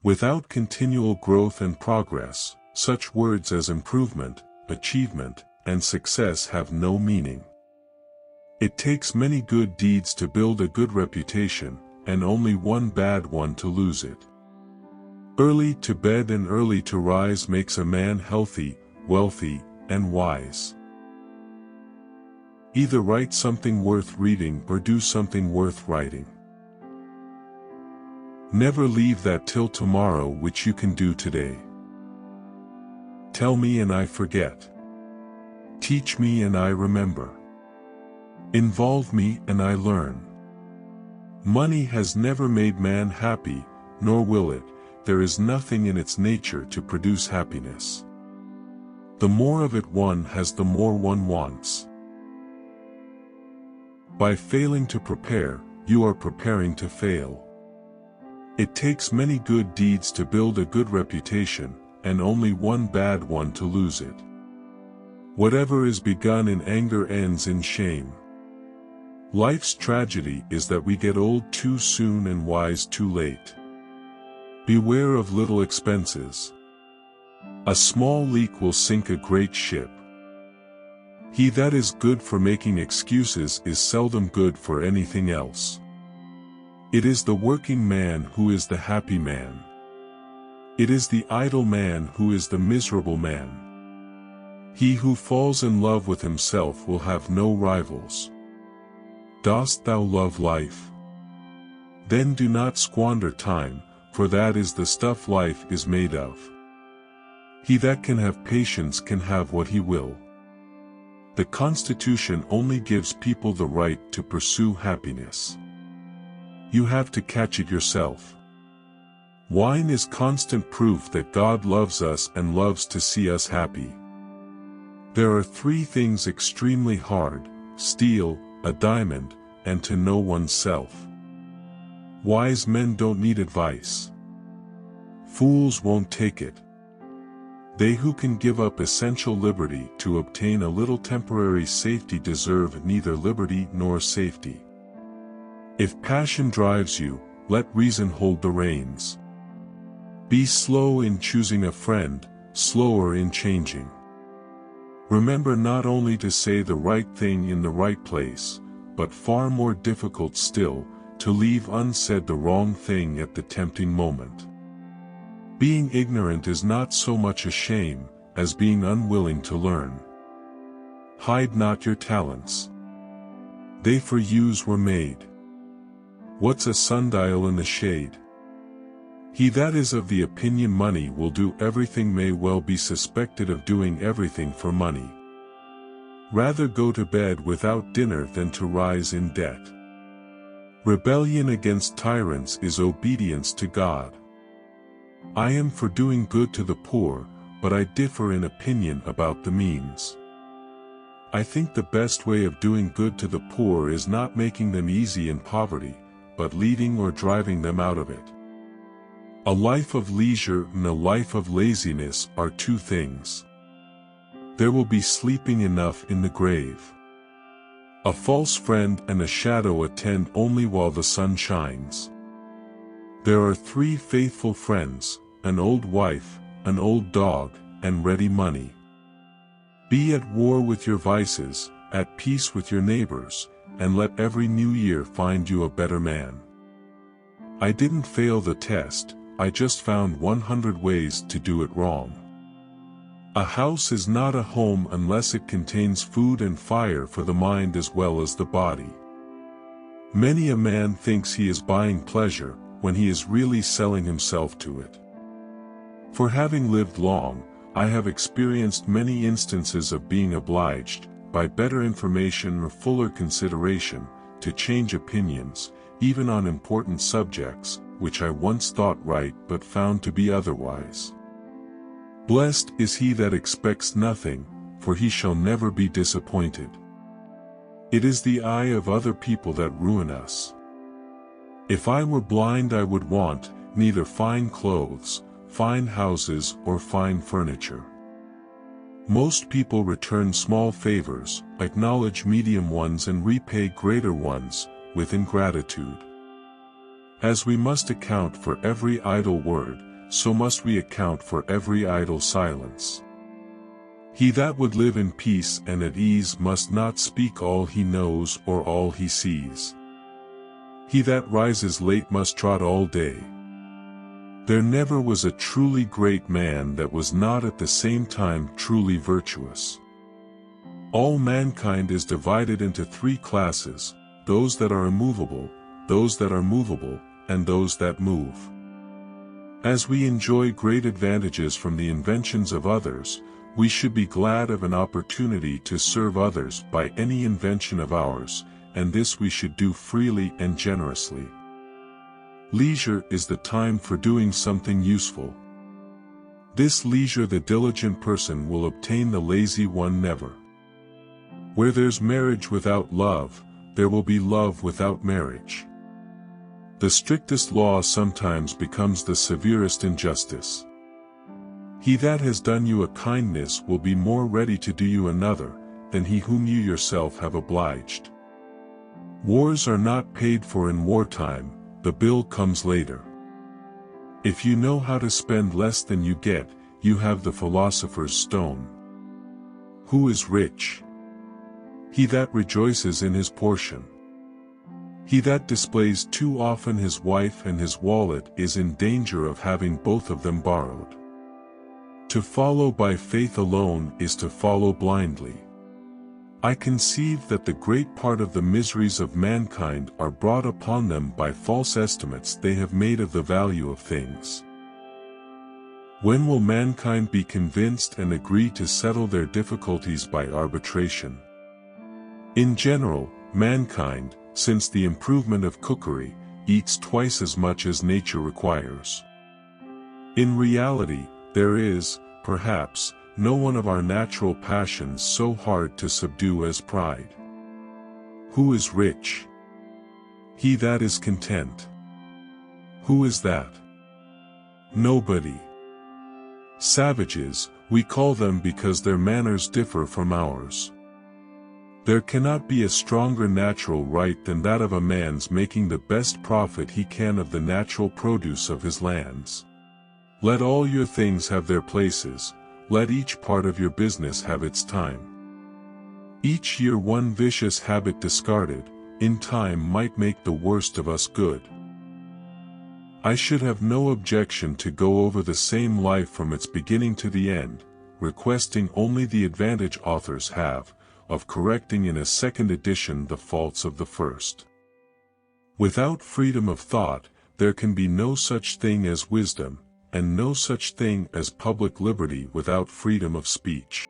Without continual growth and progress, such words as improvement, achievement, and success have no meaning. It takes many good deeds to build a good reputation, and only one bad one to lose it. Early to bed and early to rise makes a man healthy, wealthy, and wise. Either write something worth reading or do something worth writing. Never leave that till tomorrow which you can do today. Tell me and I forget. Teach me and I remember. Involve me and I learn. Money has never made man happy, nor will it. There is nothing in its nature to produce happiness. The more of it one has, the more one wants. By failing to prepare, you are preparing to fail. It takes many good deeds to build a good reputation, and only one bad one to lose it. Whatever is begun in anger ends in shame. Life's tragedy is that we get old too soon and wise too late. Beware of little expenses. A small leak will sink a great ship. He that is good for making excuses is seldom good for anything else. It is the working man who is the happy man. It is the idle man who is the miserable man. He who falls in love with himself will have no rivals. Dost thou love life? Then do not squander time, for that is the stuff life is made of. He that can have patience can have what he will. The Constitution only gives people the right to pursue happiness. You have to catch it yourself. Wine is constant proof that God loves us and loves to see us happy. There are three things extremely hard: steel, a diamond, and to know oneself. Wise men don't need advice. Fools won't take it. They who can give up essential liberty to obtain a little temporary safety deserve neither liberty nor safety. If passion drives you, let reason hold the reins. Be slow in choosing a friend, slower in changing. Remember not only to say the right thing in the right place, but far more difficult still, to leave unsaid the wrong thing at the tempting moment. Being ignorant is not so much a shame, as being unwilling to learn. Hide not your talents. They for use were made. What's a sundial in the shade? He that is of the opinion money will do everything may well be suspected of doing everything for money. Rather go to bed without dinner than to rise in debt. Rebellion against tyrants is obedience to God. I am for doing good to the poor, but I differ in opinion about the means. I think the best way of doing good to the poor is not making them easy in poverty, but leading or driving them out of it. A life of leisure and a life of laziness are two things. There will be sleeping enough in the grave. A false friend and a shadow attend only while the sun shines. There are three faithful friends: an old wife, an old dog, and ready money. Be at war with your vices, at peace with your neighbors, and let every new year find you a better man. I didn't fail the test, I just found 100 ways to do it wrong. A house is not a home unless it contains food and fire for the mind as well as the body. Many a man thinks he is buying pleasure, when he is really selling himself to it. For having lived long, I have experienced many instances of being obliged, by better information or fuller consideration, to change opinions, even on important subjects, which I once thought right but found to be otherwise. Blessed is he that expects nothing, for he shall never be disappointed. It is the eye of other people that ruin us. If I were blind I would want, neither fine clothes, fine houses or fine furniture. Most people return small favors, acknowledge medium ones and repay greater ones, with ingratitude. As we must account for every idle word, so must we account for every idle silence. He that would live in peace and at ease must not speak all he knows or all he sees. He that rises late must trot all day. There never was a truly great man that was not at the same time truly virtuous. All mankind is divided into three classes: those that are immovable, those that are movable, and those that move. As we enjoy great advantages from the inventions of others, we should be glad of an opportunity to serve others by any invention of ours, and this we should do freely and generously. Leisure is the time for doing something useful. This leisure the diligent person will obtain, the lazy one never. Where there's marriage without love, there will be love without marriage. The strictest law sometimes becomes the severest injustice. He that has done you a kindness will be more ready to do you another, than he whom you yourself have obliged. Wars are not paid for in wartime, the bill comes later. If you know how to spend less than you get, you have the philosopher's stone. Who is rich? He that rejoices in his portion. He that displays too often his wife and his wallet is in danger of having both of them borrowed. To follow by faith alone is to follow blindly. I conceive that the great part of the miseries of mankind are brought upon them by false estimates they have made of the value of things. When will mankind be convinced and agree to settle their difficulties by arbitration? In general, mankind, since the improvement of cookery, eats twice as much as nature requires. In reality, there is, perhaps, no one of our natural passions so hard to subdue as pride. Who is rich? He that is content. Who is that? Nobody. Savages, we call them because their manners differ from ours. There cannot be a stronger natural right than that of a man's making the best profit he can of the natural produce of his lands. Let all your things have their places, let each part of your business have its time. Each year one vicious habit discarded, in time might make the worst of us good. I should have no objection to go over the same life from its beginning to the end, requesting only the advantage authors have, of correcting in a second edition the faults of the first. Without freedom of thought, there can be no such thing as wisdom, and no such thing as public liberty without freedom of speech.